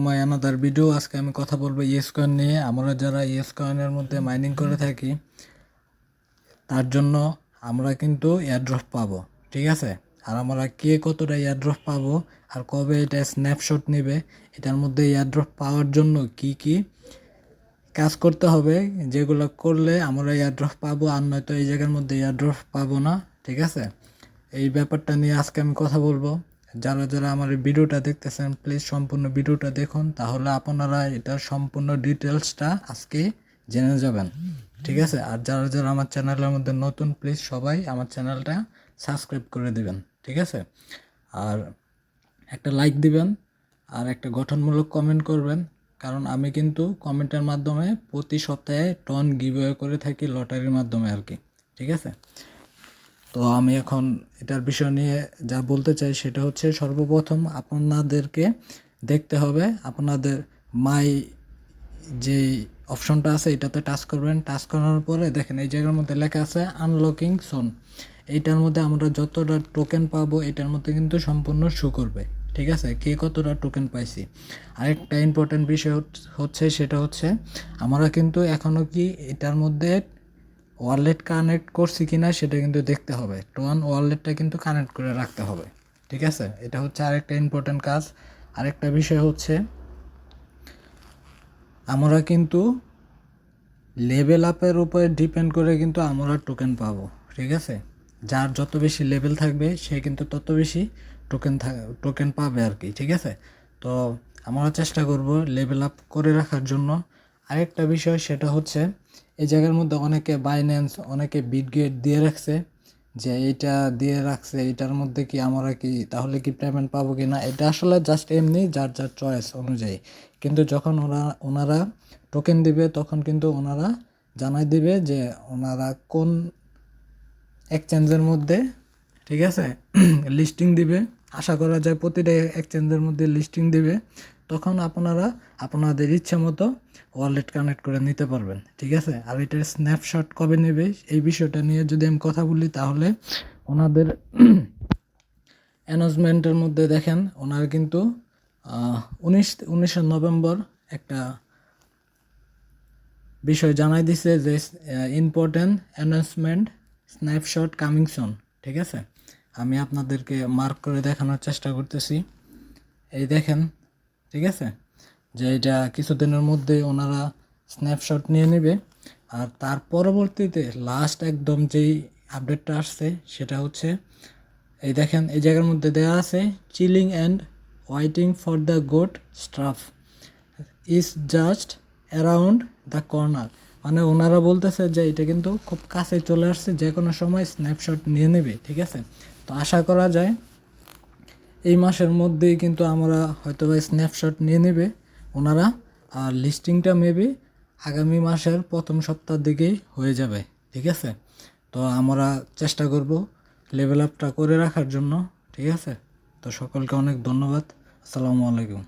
My another video. আজকে আমি কথা বলবো ইএস কয়েন নিয়ে। আমরা যারা ইএস কয়েনের মধ্যে মাইনিং করে থাকি তার জন্য আমরা কিন্তু এয়ারড্রপ পাবো, ঠিক আছে। আর আমরা কে কতটা এয়ারড্রপ পাবো আর কবে এটা স্ন্যাপশট নেবে, এটার মধ্যে এয়ারড্রপ পাওয়ার জন্য কি কি কাজ করতে হবে, যেগুলো করলে আমরা এয়ারড্রপ পাবো, আর নয়তো এই জায়গার মধ্যে এয়ারড্রপ পাবো না, ঠিক আছে। এই ব্যাপারটা নিয়ে আজকে আমি কথা বলবো। যারা যারা আমার এই ভিডিওটা দেখতেছেন প্লিজ সম্পূর্ণ ভিডিওটা দেখুন, তাহলে আপনারা এটার সম্পূর্ণ ডিটেলসটা আজকে জেনে যাবেন, ঠিক আছে। আর যারা যারা আমার চ্যানেলের মধ্যে নতুন প্লিজ সবাই আমার চ্যানেলটা সাবস্ক্রাইব করে দিবেন, ঠিক আছে। আর একটা লাইক দিবেন আর একটা গঠনমূলক কমেন্ট করবেন, কারণ আমি কিন্তু কমেন্টের মাধ্যমে প্রতি সপ্তাহে টন গিভওয়ে করে থাকি লটারির মাধ্যমে আর কি, ঠিক আছে। তো আমি এখন এটার বিষয় নিয়ে যা বলতে চাই সেটা হচ্ছে, সর্বপ্রথম আপনাদেরকে দেখতে হবে আপনাদের মাই যে অপশনটা আছে এটাতে টাচ করবেন। টাচ করার পরে দেখেন এই জায়গার মধ্যে লেখা আছে আনলকিং সোন। এইটার মধ্যে আমরা যতটা টোকেন পাবো এটার মধ্যে কিন্তু সম্পূর্ণ শো করবে, ঠিক আছে, কে কতটা টোকেন পাইছি। আরেকটা ইম্পর্টেন্ট বিষয় হচ্ছে সেটা হচ্ছে আমরা কিন্তু এখনও কি এটার মধ্যে ওয়ালেট কানেক্ট করছি কিনা সেটা কিন্তু দেখতে হবে। টোয়ান ওয়ালেটটা কিন্তু কানেক্ট করে রাখতে হবে, ঠিক আছে। এটা হচ্ছে আরেকটা ইম্পর্টেন্ট কাজ। আরেকটা বিষয় হচ্ছে আমরা কিন্তু লেভেল আপের উপরে ডিপেন্ড করে কিন্তু আমরা টোকেন পাবো, ঠিক আছে। যার যত বেশি লেভেল থাকবে সে কিন্তু তত বেশি টোকেন পাবে আর কি, ঠিক আছে। তো আমরা চেষ্টা করব লেভেল আপ করে রাখার জন্য। আরেকটা বিষয় সেটা হচ্ছে এই জায়গার মধ্যে অনেকে বাইন্যান্স, অনেকে বিটগেট দিয়ে রাখছে, যে এইটা দিয়ে রাখছে, এটার মধ্যে কি আমরা কি তাহলে কি পেমেন্ট পাবো কি না। এটা আসলে জাস্ট এমনি যার যার চয়েস অনুযায়ী, কিন্তু যখন ওনারা টোকেন দিবে তখন কিন্তু ওনারা জানাই দিবে যে ওনারা কোন এক্সচেঞ্জের মধ্যে, ঠিক আছে, লিস্টিং দিবে। আশা করা যায় প্রতিটা এক্সচেঞ্জের মধ্যে লিস্টিং দিবে, তখন আপনারা আপনাদের ইচ্ছে মতো ওয়ালেট কানেক্ট করে নিতে পারবেন, ঠিক আছে। আর এটার স্ন্যাপশট কবে নেবে এই বিষয়টা নিয়ে যদি আমি কথা বলি, তাহলে ওনাদের অ্যানাউন্সমেন্টের মধ্যে দেখেন ওনারা কিন্তু 19শে নভেম্বর একটা বিষয় জানাই দিছে যে important announcement snapshot coming soon, ঠিক আছে। আমি আপনাদেরকে মার্ক করে দেখানোর চেষ্টা করতেছি। এই দেখেন, ঠিক আছে, যে এটা কিছুদিনের মধ্যে ওনারা স্ন্যাপশট নিয়ে নেবে। আর তার পরবর্তীতে লাস্ট একদম যেই আপডেটটা আসছে সেটা হচ্ছে এই দেখেন এই জায়গার মধ্যে দেওয়া আছে chilling and waiting for the good staff is just around the corner. মানে ওনারা বলতেছে যে এটা কিন্তু খুব কাছে চলে আসছে, যে কোনো সময় স্ন্যাপশট নিয়ে নেবে, ঠিক আছে। তো আশা করা যায় এই মাসের মধ্যেই কিন্তু আমরা হয়তো বা স্ন্যাপশট নিয়ে নেবে ওনারা। আর লিস্টিংটা মেবি আগামী মাসের প্রথম সপ্তাহের দিকেই হয়ে যাবে, ঠিক আছে। তো আমরা চেষ্টা করব লেভেল আপটা করে রাখার জন্য, ঠিক আছে। তো সকলকে অনেক ধন্যবাদ। আসসালামু আলাইকুম।